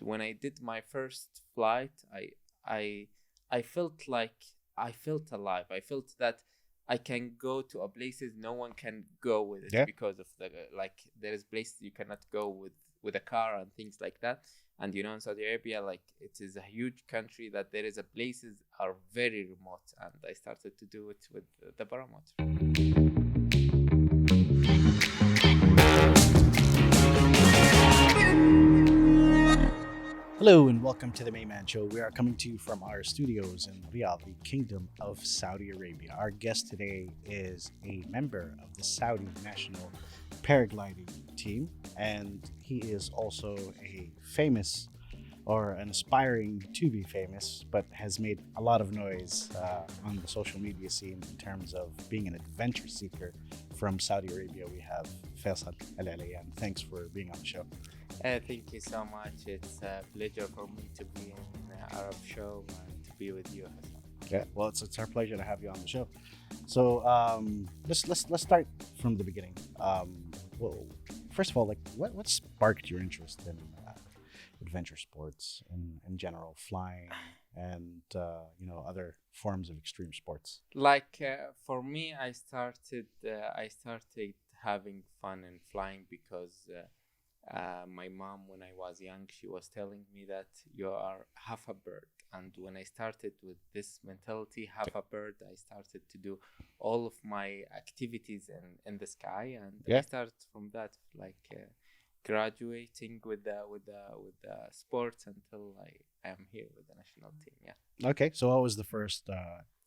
when I did my first flight, I I felt like I felt alive. I felt that I can go to a places no one can go with it, Yeah. because of the like there is places you cannot go with a car and things like that. And in Saudi Arabia, like it is a huge country that there is a places are very remote, and I started to do it with the paramotor. Hello and welcome to the Mayman Show. We are coming to you from our studios in Riyadh, the Kingdom of Saudi Arabia. Our guest today is a member of the Saudi national paragliding team, and he is also a famous or an aspiring to be famous, but has made a lot of noise on the social media scene in terms of being an adventure seeker from Saudi Arabia. We have Faisal Al Olayan. Thanks for being on the show. Thank you so much. It's a pleasure for me to be in the Arab show and to be with you, Hassan. Yeah, well, it's our pleasure to have you on the show. So let's start from the beginning. Well, first of all, like what sparked your interest in adventure sports in general, flying and other forms of extreme sports? Like for me, I started having fun in flying because my mom, when I was young, she was telling me that you are half a bird. And when I started with this mentality, half a bird, I started to do all of my activities in the sky, and I Yeah. started from that, like graduating with the sports until I am here with the national team. Yeah. Okay, so what was the first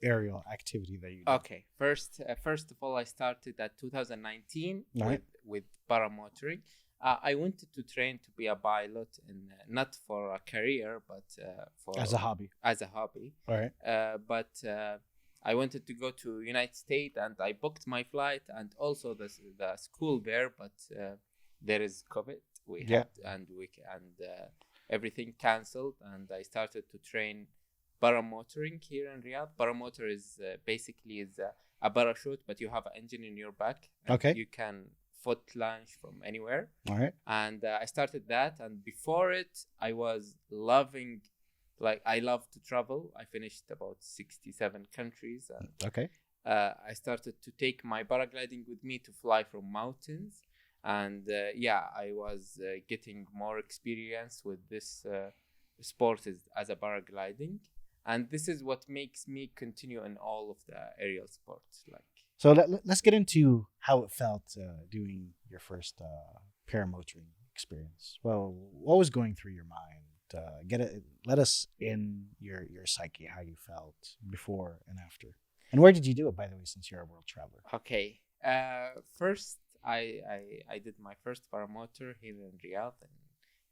aerial activity that you did? Okay. First of all, I started at 2019 All right. with paramotoring. I wanted to train to be a pilot, and not for a career, but As a hobby. as a hobby. All right. But I wanted to go to United States, and I booked my flight and also the school there. But there is COVID. We Yeah. had everything canceled, and I started to train paramotoring here in Riyadh. Paramotor is basically a parachute, but you have an engine in your back, and Okay. you can foot launch from anywhere. All right. And I started that, and before it, I was loving, like I love to travel. I finished about 67 countries, and Okay. I started to take my paragliding with me to fly from mountains. And I was getting more experience with this sport as a paragliding, and this is what makes me continue in all of the aerial sports. Like, So let's get into how it felt doing your first paramotoring experience. Well, what was going through your mind? Let us in your psyche, how you felt before and after, and where did you do it, by the way, since you're a world traveler? okay, first I did my first paramotor here in Riyadh,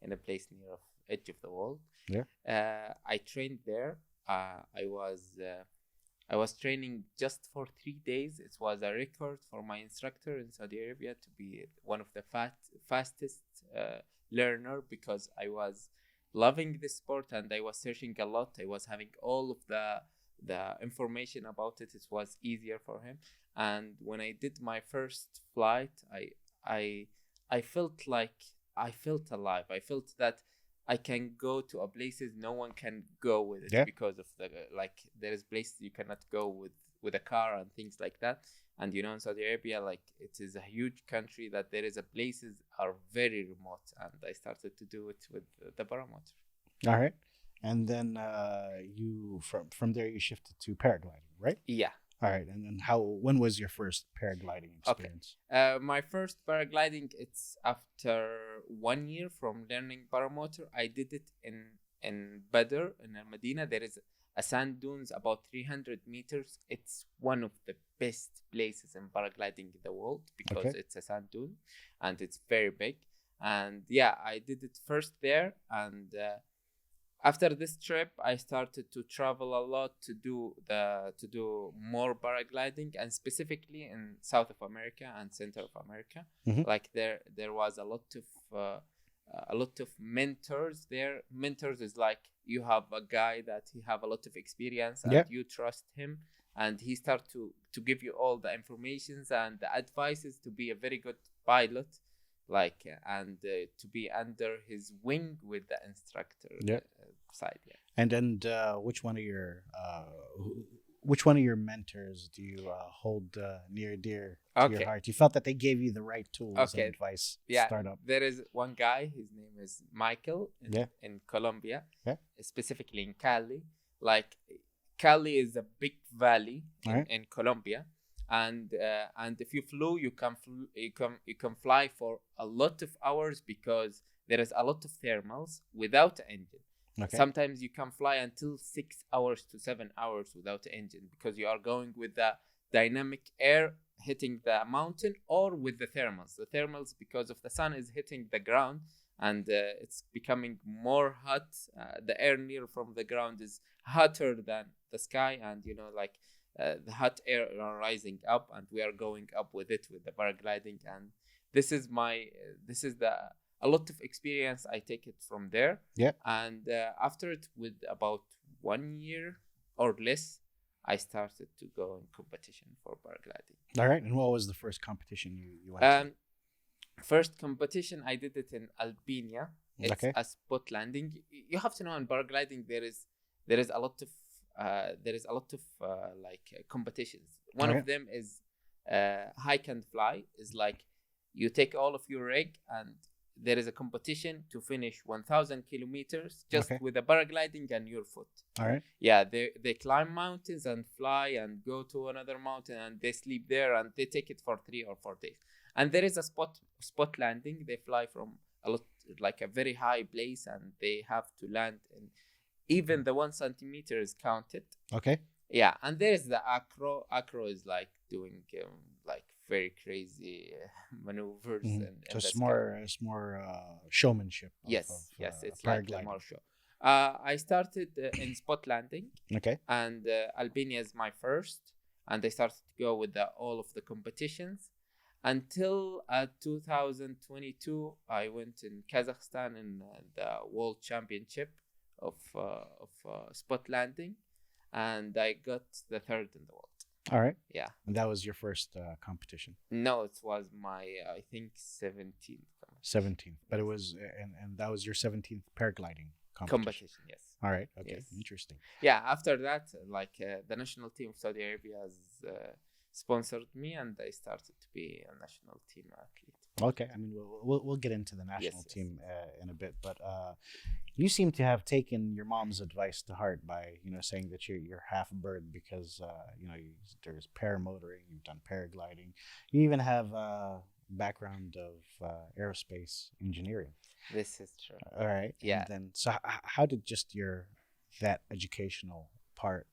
in a place near of edge of the world. Yeah. I trained there. I was training just for 3 days. It was a record for my instructor in Saudi Arabia to be one of the fastest learner, because I was loving this sport and I was searching a lot. I was having all of the information about it. It was easier for him. And when I did my first flight, I I felt like I felt alive. I felt that I can go to a places no one can go with it, Yeah. because of the like there is places you cannot go with a car and things like that. And in Saudi Arabia, like it is a huge country that there is a places are very remote, and I started to do it with the paramotor. All right. And then you from there you shifted to paragliding, right? Yeah. All right. And then when was your first paragliding experience? My first paragliding, it's after 1 year from learning paramotor. I did it in Badr, in Al Medina. There is a sand dunes about 300 meters. It's one of the best places in paragliding in the world, because Okay. it's a sand dune and it's very big. And yeah, I did it first there, and after this trip, I started to travel a lot to do more paragliding, and specifically in South of America and Center of America. Mhm. Like there was a lot of mentors there. Mentors is like you have a guy that he have a lot of experience, and Yeah. you trust him, and he start to give you all the informations and the advices to be a very good pilot. to be under his wing with the instructor Yeah. side. Yeah. And which one of your mentors do you hold near and dear to your Okay. heart? You felt that they gave you the right tools and Okay. advice to Yeah, start up. there is one guy. His name is Michael Yeah. in Colombia, Yeah. specifically in Cali. Like Cali is a big valley Alright. in Colombia, and if you flew, you can fly for a lot of hours because there is a lot of thermals without engine. Okay. Sometimes you can fly until 6 hours to 7 hours without engine because you are going with the dynamic air hitting the mountain or with the thermals. The thermals, because of the sun is hitting the ground and it's becoming more hot. The air near from the ground is hotter than the sky, and the hot air are rising up, and we are going up with it with the paragliding. And this is a lot of experience. I take it from there. Yeah. And after it, with about 1 year or less, I started to go in competition for paragliding. All right. And what was the first competition you went to? First competition, I did it in Albania. It's Okay. a spot landing. You have to know in paragliding there is a lot of competitions. One Okay. of them is hike and fly. Is like you take all of your rig and there is a competition to finish 1,000 kilometers just Okay. with the paragliding and your foot. All right. Yeah, they climb mountains and fly and go to another mountain and they sleep there and they take it for 3 or 4 days. And there is a spot landing. They fly from a very high place and they have to land, and even the 1 centimeter is counted. Okay. Yeah, and there is the acro. Acro is like doing very crazy maneuvers and So the it's sky. more showmanship. Yes, it's like the paragliding. more show. I started in spot landing, Okay. and Albania is my first, and I started to go with all of the competitions until 2022. I went in Kazakhstan in the World Championship of spot landing, and I got the third in the world. All right. Yeah. And that was your first competition. No, it was my I think 17th 17th, but it was and that was your 17th paragliding competition. Yes. All right. Okay. Yes. Interesting. Yeah. After that, the national team of Saudi Arabia has sponsored me, and I started to be a national team athlete. Okay. I mean, we'll get into the national Yes. team in a bit, but you seem to have taken your mom's advice to heart by saying that you're half bird because there's paramotoring, you've done paragliding, you even have a background of aerospace engineering. This is true. All right. Yeah. And then, so how did just that educational part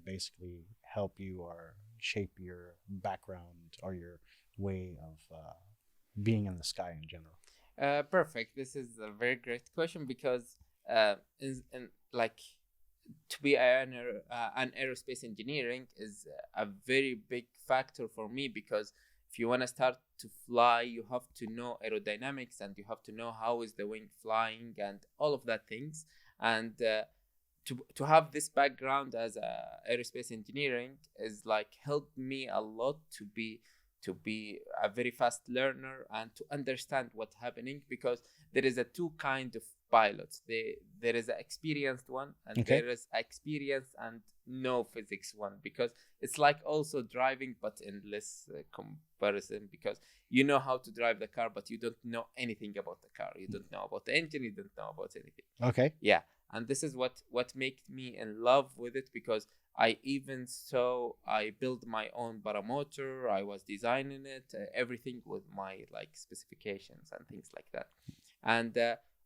basically help you or shape your background or your way of being in the sky in general? Perfect. This is a very great question because to be an aerospace engineering is a very big factor for me, because if you want to start to fly, you have to know aerodynamics and you have to know how is the wing flying and all of that things. And to have this background as aerospace engineering is helped me a lot to be a very fast learner and to understand what's happening, because there is a two kind of pilots. There is an experienced one, and Okay. there is experienced and no physics one, because it's like also driving but in less comparison, because you know how to drive the car but you don't know anything about the car. You don't know about the engine, you don't know about anything. Okay. Yeah, and this is what made me in love with it, because I built my own paramotor. I was designing it, everything with my specifications and things like that. And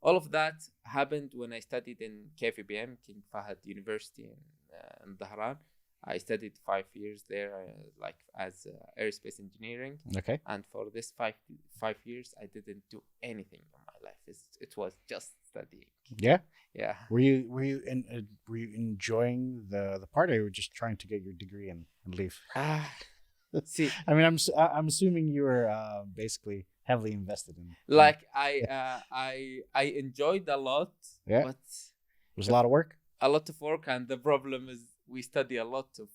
all of that happened when I studied in KFBM, King Fahd University in Dhahran. I studied 5 years there, as aerospace engineering. Okay. And for this 5 years, I didn't do anything in my life. It was just studying. Yeah. Yeah. Were you enjoying the part, or you were just trying to get your degree and leave? See, I mean, I'm assuming you were basically heavily invested in. I enjoyed a lot. Yeah. But It was a lot of work. a lot of work, and the problem is we study a lot of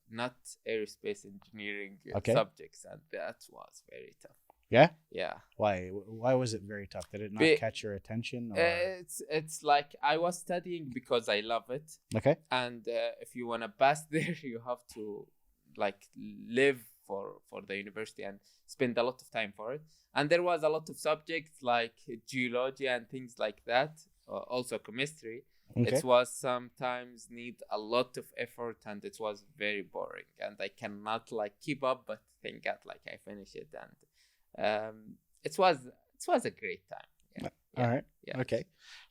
not aerospace engineering Okay. subjects, and that was very tough. Yeah. Yeah. Why? Why was it very tough? Did it not Be- catch your attention? Or it's like I was studying because I love it, okay. and if you want to pass there, you have to like live for the university and spend a lot of time for it. And there was a lot of subjects like geology and things like that, also chemistry. Okay. It was sometimes need a lot of effort, and it was very boring, and I cannot like keep up. But thank God, like I finished it, and it was a great time. Yeah. All right. Yeah. Okay.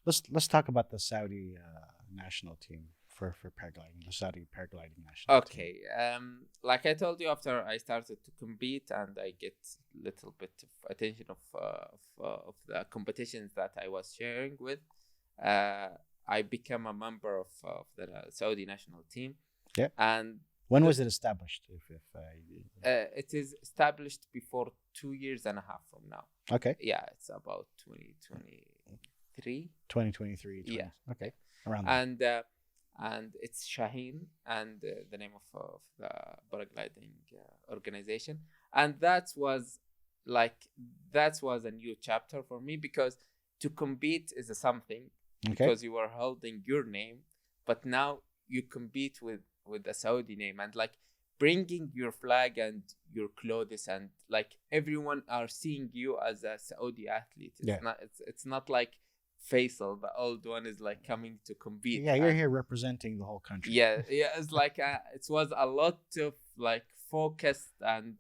Let's talk about the Saudi national team for paragliding. The Saudi paragliding national team. Okay. Like I told you, after I started to compete and I get little bit of attention of the competitions that I was sharing with, I became a member of the Saudi national team. Yeah. And when was it established? it is established before 2 years and a half from now. Okay. Yeah, it's about 2023. 2023. Yeah. Okay. Around there. And it's Shaheen, and the name of the paragliding organization, and that was a new chapter for me, because to compete is something, because you are holding your name, but now you compete with the Saudi name, and like bringing your flag and your clothes, and like everyone are seeing you as a Saudi athlete. It's not like Faisal, the old one, is like coming to compete. Yeah, you're here representing the whole country. Yeah. It's like it was a lot of like focused and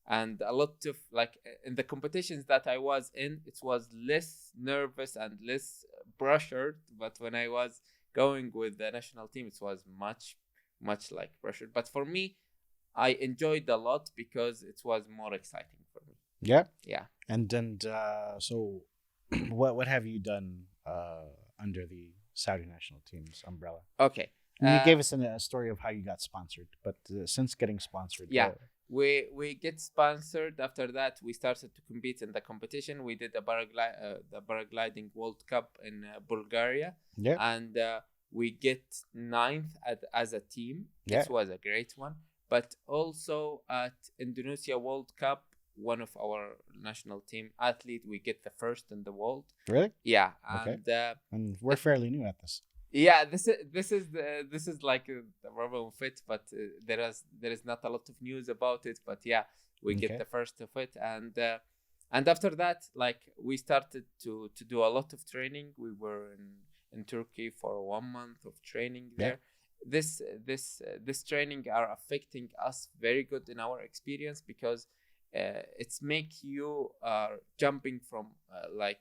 a lot of like in the competitions that I was in, it was less nervous and less pressured. But when I was going with the national team, it was much like pressured. But for me, I enjoyed a lot because it was more exciting for me. Yeah. Yeah. And so. What have you done under the Saudi national team's umbrella? Okay. You gave us a story of how you got sponsored, but since getting sponsored, we get sponsored. After that, we started to compete in the competition. We did the paragliding World Cup in Bulgaria, and we get 9th as a team. It was a great one. But also at Indonesia World Cup, one of our national team athlete, we get the first in the world. Really? Yeah. And we're fairly new at this. Yeah, this is like the problem of it, but there is not a lot of news about it. But yeah, we get the first of it, and after that, like we started to do a lot of training. We were in Turkey for 1 month of training there. This training are affecting us very good in our experience, because it's make you jumping from like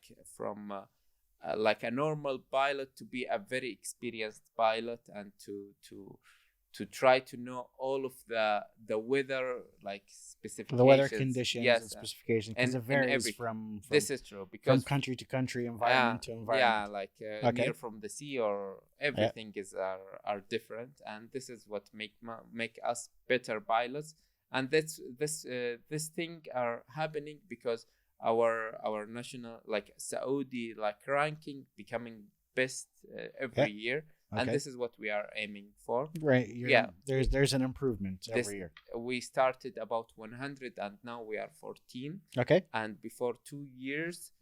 a normal pilot to be a very experienced pilot, and to try to know all of the weather, like specifications, the weather conditions, and specifications, because it varies from this is true, because from country to country, environment to environment. Yeah, like near from the sea, or everything is are different, and this is what make us better pilots. And this thing are happening because our national, like Saudi, like ranking becoming best every year, and this is what we are aiming for. Right. There's an improvement every year. We started about 100, and now we are 14. Okay. And before 2 years,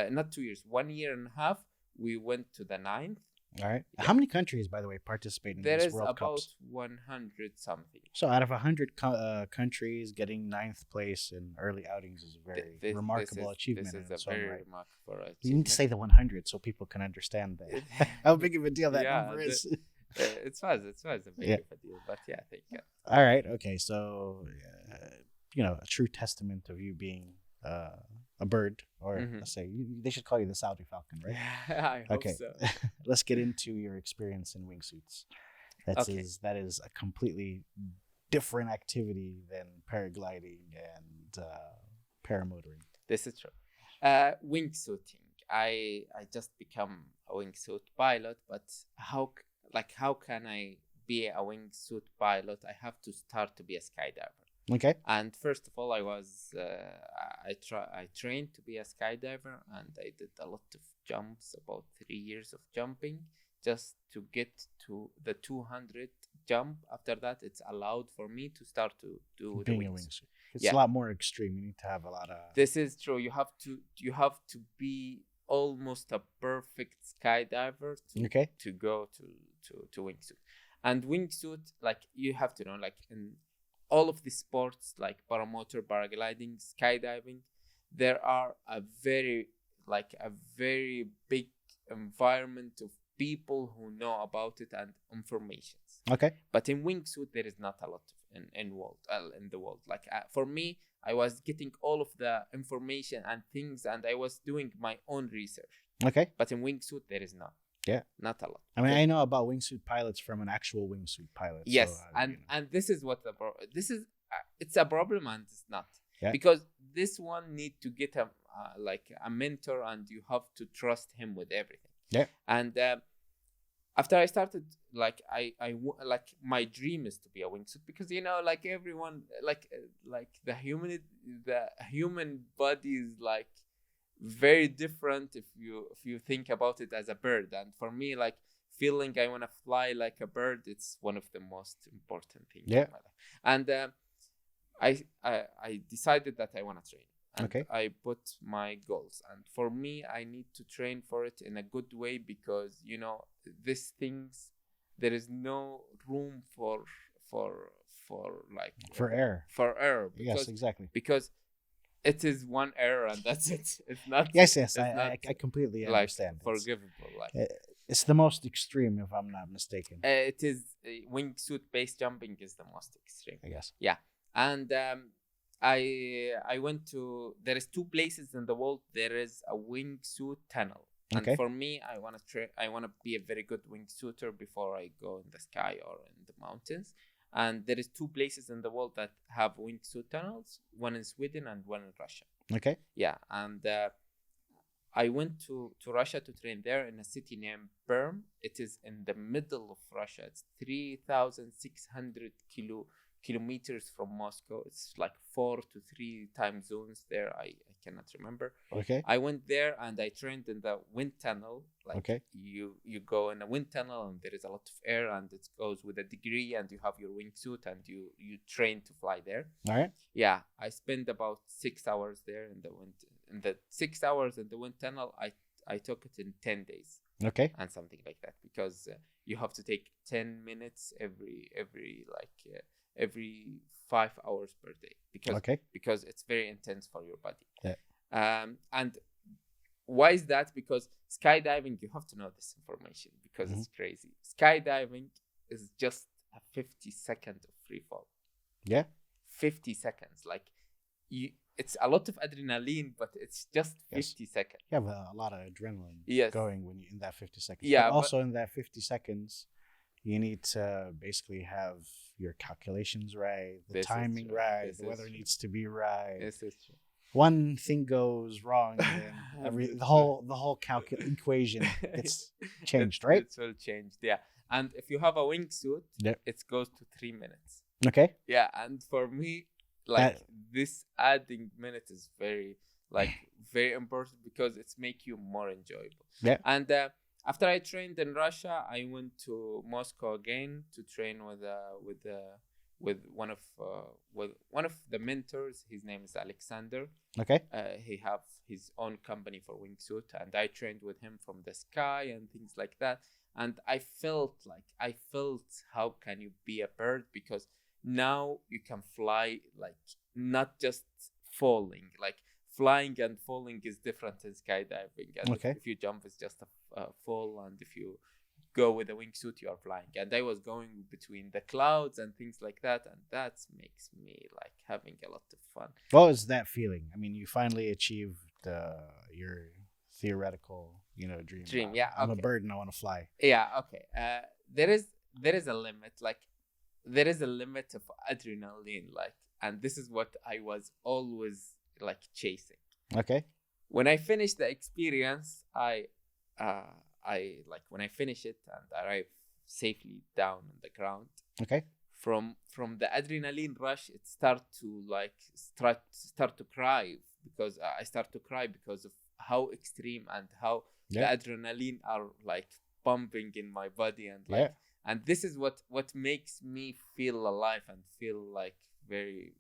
not 2 years, 1 year and a half, we went to the 9th. All right. Yeah. How many countries, by the way, participate in these World Cups? There is about 100 something. So out of 100 countries, getting 9th place in early outings is a very remarkable achievement. This is a very remarkable achievement. You need to say the 100 so people can understand how big of a deal that number is. It was a big of a deal, but yeah, thank you. All right. Okay. So, a true testament of you being a bird, or let's say they should call you the Saudi Falcon, right? I hope so. Let's get into your experience in wingsuits. That is a completely different activity than paragliding and paramotoring. This is true. Wingsuiting. I just become a wingsuit pilot, but how can I be a wingsuit pilot? I have to start to be a skydiver. Okay. And first of all, I trained to be a skydiver, and I did a lot of jumps, about 3 years of jumping, just to get to the 200 jump, after that it's allowed for me to start to do Being the a wingsuit. wingsuit. It's Yeah. a lot more extreme. You need to have a lot of. This is true. You have to be almost a perfect skydiver Okay. to go to wingsuit. And wingsuit, like, you have to know, like, in all of the sports like paramotor, paragliding, skydiving, there are a very big environment of people who know about it and informations. Okay. But in wingsuit, there is not a lot of in the world. Like, for me, I was getting all of the information and things, and I was doing my own research. Okay. But in wingsuit, there is not. Yeah. Not a lot. I mean, I know about wingsuit pilots from an actual wingsuit pilot. Yes, so, and this is what this is. It's a problem, and it's not. Yeah. Because this one need to get a a mentor, and you have to trust him with everything. Yeah. And after I started, like, like, my dream is to be a wingsuit, because like everyone, like the human body is like very different if you think about it as a bird. And for me, like, feeling I want to fly like a bird, it's one of the most important things in my life. And I decided that I want to train. And okay. I put my goals, and for me, I need to train for it in a good way, because these things, there is no room for error. For error. Yes, exactly. Because it is one error, and that's it. It's not. Yes. I completely understand. Forgivable. Like, it's the most extreme, if I'm not mistaken. It is wingsuit base jumping is the most extreme, I guess. Yeah, and I went to. There is 2 places in the world. There is a wingsuit tunnel, okay. And for me, I want to be a very good wingsuiter before I go in the sky or in the mountains. And there is 2 places in the world that have wingsuit tunnels. One in Sweden and one in Russia. Okay. Yeah, and I went to Russia to train there in a city named Perm. It is in the middle of Russia. It's 3,600 kilometers from Moscow. It's like 4 to 3 time zones there. I cannot remember. Okay. I went there and I trained in the wind tunnel. Like, okay. You go in a wind tunnel, and there is a lot of air, and it goes with a degree, and you have your wingsuit, and you train to fly there. All right. Yeah, I spent about 6 hours there in the wind. In the 6 hours in the wind tunnel, I took it in 10 days. Okay. And something like that, because you have to take 10 minutes every 5 hours per day, because it's very intense for your body. Yeah. And why is that? Because skydiving, you have to know this information, because it's crazy. Skydiving is just a 50 seconds of free fall. Yeah. 50 seconds. Like, it's a lot of adrenaline, but it's just 50 seconds. You have a lot of adrenaline going when you in that 50 seconds. Yeah. But also in that 50 seconds, you need to basically have your calculations right, the timing right, the weather needs to be right. This is true. One thing goes wrong, and the whole equation gets changed, right? It will change, yeah. And if you have a wingsuit, it goes to 3 minutes. Okay. Yeah, and for me, like, this adding minutes is very important, because it's make you more enjoyable. Yeah. And after I trained in Russia, I went to Moscow again to train with one of the mentors. His name is Alexander. Okay. He have his own company for wingsuit, and I trained with him from the sky and things like that. And I felt how can you be a bird, because now you can fly, like, not just falling. Like, flying and falling is different in skydiving. And if you jump, it's just a fall, and if you go with a wingsuit, you are flying. And I was going between the clouds and things like that, and that makes me like having a lot of fun. What was that feeling? I mean, you finally achieved your theoretical, dream. Yeah, I'm a bird and I want to fly. Yeah, okay. There is a limit. Like, there is a limit of adrenaline. Like, and this is what I was always like chasing. Okay. When I finished the experience, when I finish it and arrive safely down on the ground. Okay. From the adrenaline rush, it start to cry, because I start to cry because of how extreme and how the adrenaline are like pumping in my body, and and this is what makes me feel alive and feel like very.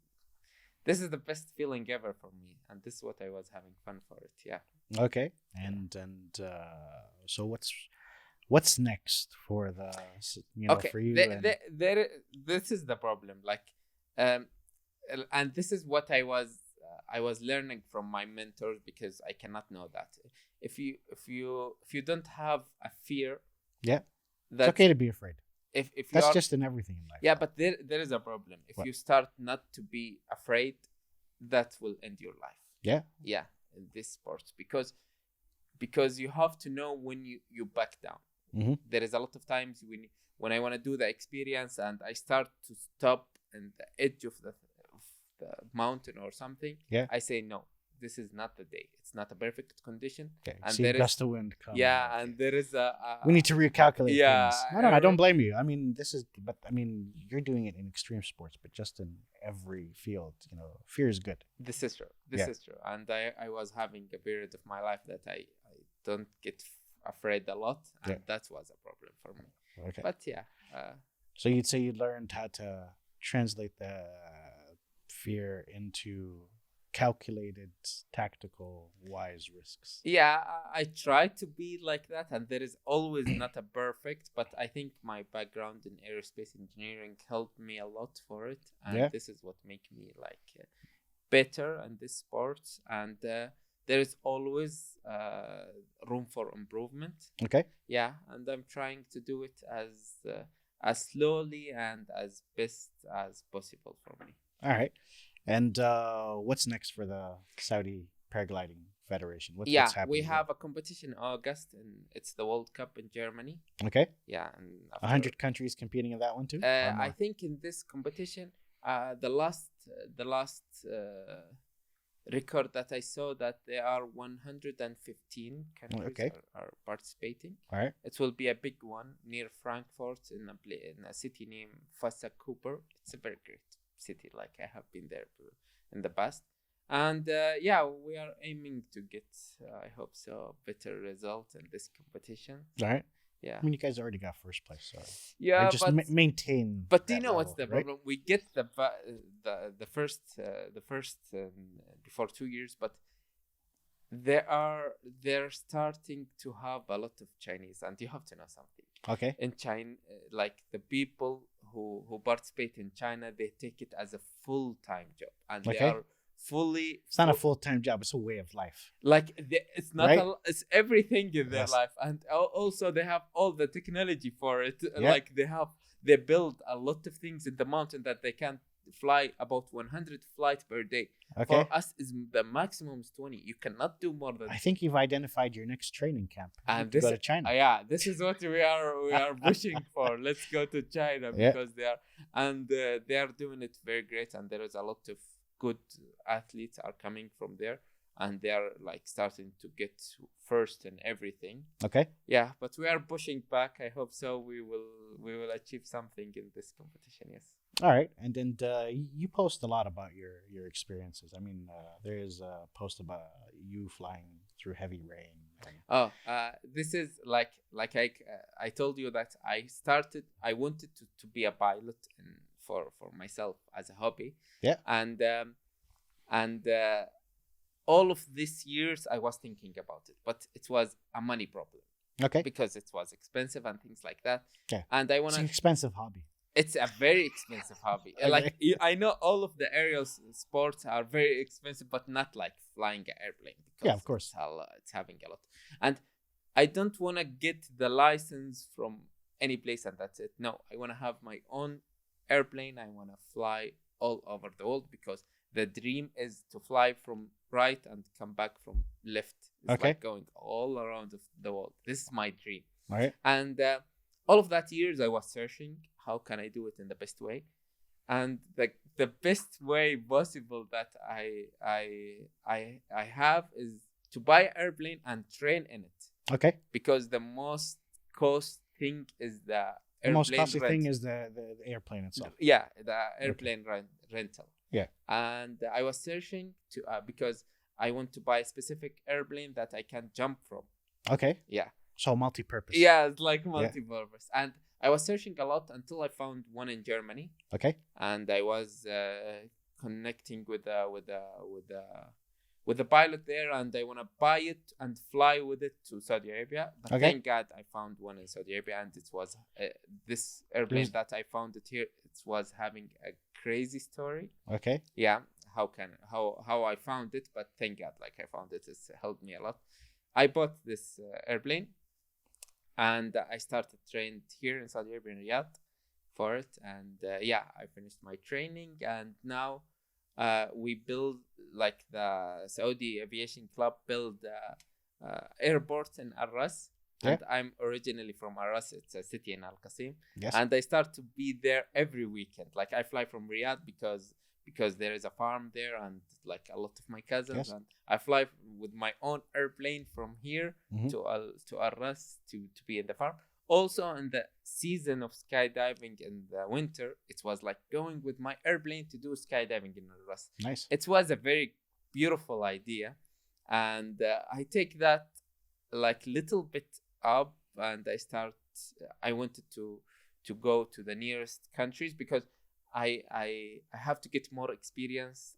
This is the best feeling ever for me, and this is what I was having fun for it. Yeah. Okay. And so what's next for the Okay. for you? This is the problem. Like, and this is what I was learning from my mentors, because I cannot know that if you don't have a fear. Yeah. It's That's okay to be afraid. if you That's are, just in everything in life. yeah, but there is a problem. If What? you start not to be afraid, that will end your life. Yeah. Yeah, in this sport, because you have to know when you back down. Mm-hmm. There is a lot of times when I want to do the experience and I start to stop in the edge of the mountain or something. Yeah. I say no. This is not the day. It's not a perfect condition. Okay. And See there gust of wind coming. yeah, Okay. and there is a We need to recalculate yeah, things. No, I don't blame you. I mean, you're doing it in extreme sports, but just in every field, fear is good. This is true. This is true. And I was having a period of my life that I don't get afraid a lot, and that was a problem for me. Okay. But yeah. So you'd say you learned how to translate the fear into calculated, tactical, wise risks. Yeah, I try to be like that, and there is always not a perfect, but I think my background in aerospace engineering helped me a lot for it, and this is what make me like better in this sport, and there is always room for improvement. Okay. Yeah, and I'm trying to do it as slowly and as best as possible for me. All right. And what's next for the Saudi Paragliding Federation? What's happening? We have a competition in August, and it's the World Cup in Germany. Okay. Yeah, and 100 countries competing in that one too. I think in this competition, the last record that I saw, that there are 115 countries are participating. All right. It will be a big one near Frankfurt in a city named Fassa Cooper. It's a very great city. Like, I have been there in the past, and we are aiming to get, I hope so, better result in this competition. All right. Yeah. I mean, you guys already got first place, so yeah, just maintain. But do you know level, what's the right? problem? We get the first before 2 years, but they're starting to have a lot of Chinese, and you have to know something. Okay. In China, like the people who participate in China, they take it as a full-time job, and they are fully. It's not a full-time job; it's a way of life. Like it's not Right? it's everything in their Yes. life, and also they have all the technology for it. Yeah. Like they build a lot of things in the mountain that they can fly about 100 flights per day. Okay. For us, is the maximum is 20. You cannot do more than. I think you've identified your next training camp. You And need to go to China. this is what we are pushing for. Let's go to China, because they are doing it very great, and there is a lot of good athletes are coming from there, and they are like starting to get first in everything. Okay. Yeah, but we are pushing back. I hope so. We will achieve something in this competition. Yes. All right. And then you post a lot about your experiences. I mean, there is a post about you flying through heavy rain. This is like I told you that I wanted to be a pilot for myself as a hobby. Yeah. And all of these years I was thinking about it, but it was a money problem. Okay. Because it was expensive and things like that. Okay. And I It's an expensive hobby. It's a very expensive hobby. Okay. Like, I know all of the aerial sports are very expensive, but not like flying an airplane. Because Yeah, of course. it's having a lot. And I don't want to get the license from any place and that's it. No, I want to have my own airplane. I want to fly all over the world, because the dream is to fly from right and come back from left. It's like going all around the world. This is my dream. All right. And all of that years I was searching, how can I do it in the best way? And the best way possible that I have is to buy an airplane and train in it. Okay. Because the most cost thing is the The most costly rent. thing is the airplane itself. Yeah, the airplane rental. Yeah. And I was searching to because I want to buy a specific airplane that I can jump from. Okay. Yeah. So multi-purpose. Yeah, it's like multi-purpose. And I was searching a lot until I found one in Germany, Okay. and I was connecting with the pilot there, and I want to buy it and fly with it to Saudi Arabia. But Okay. thank God I found one in Saudi Arabia, and it was this airplane that I found it here. It was having a crazy story. Okay. Yeah, how I found it, but thank God, like I found it. It's helped me a lot. I bought this airplane, and I started trained here in Saudi Arabia in Riyadh for it, and yeah, I finished my training, and now we build, like the Saudi Aviation Club build airport in Al Ras. Yeah. And I'm originally from Al Ras. It's a city in Al Qasim. Yes. And I start to be there every weekend. Like I fly from Riyadh because there is a farm there, and like a lot of my cousins. Yes. And I fly with my own airplane from here Mhm. to Al Ras to be in the farm. Also, in the season of skydiving in the winter, it was like going with my airplane to do skydiving in Al Ras. Nice. It was a very beautiful idea, and I take that like little bit up, and I wanted to go to the nearest countries, because I have to get more experience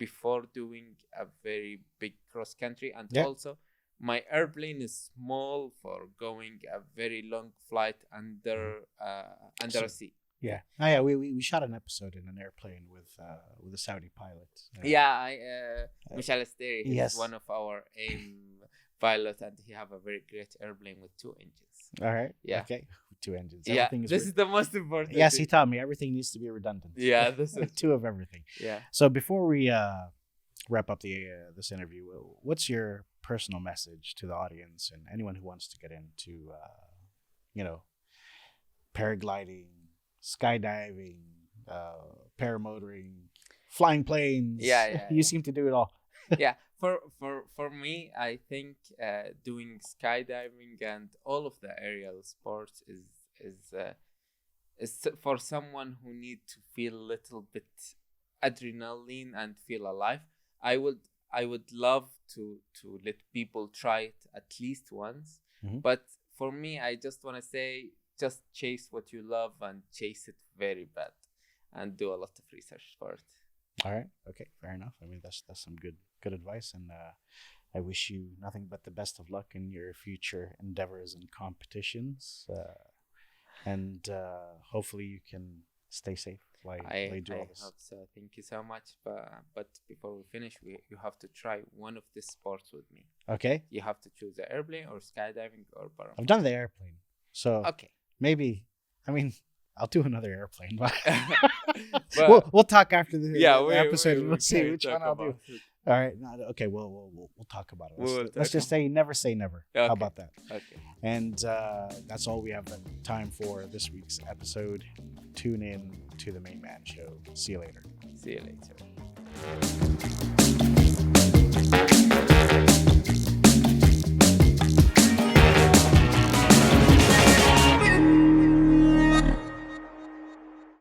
before doing a very big cross country, and Yeah. also my airplane is small for going a very long flight under a sea. Yeah. Oh, yeah. We shot an episode in an airplane with a Saudi pilot. Yeah, Michel Asteri, he's yes. one of our AIM pilot, and he have a very great airplane with 2 engines. All right. Yeah. Okay. 2 engines. Yeah, Everything this is the most important. Yes, thing. he taught me everything needs to be redundant. Yeah, this is 2 of everything. yeah. So before we wrap up this interview, what's your personal message to the audience and anyone who wants to get into, paragliding, skydiving, paramotoring, flying planes? Yeah. You seem to do it all. Yeah, for me, I think doing skydiving and all of the aerial sports is for someone who need to feel a little bit adrenaline and feel alive. I would love to let people try it at least once. Mhm. But for me, I just want to say, just chase what you love and chase it very bad, and do a lot of research for it. All right. Okay. Fair enough. I mean, that's some good advice, and I wish you nothing but the best of luck in your future endeavors and competitions, and hopefully you can stay safe while you do all this. I hope so. Thank you so much. But before we finish, you have to try one of these sports with me. Okay. You have to choose the airplane or skydiving or paramotoring. I've done the airplane, so Okay. maybe. I mean, I'll do another airplane, but, But- we'll talk after the Yeah, episode. we We'll see can which talk one I'll do. about it. All right. No, okay. We'll talk about it. Let's just say never say never. Okay. How about that? Okay. And that's all we have time for this week's episode. Tune in to the Mayman Show. See you later. See you later.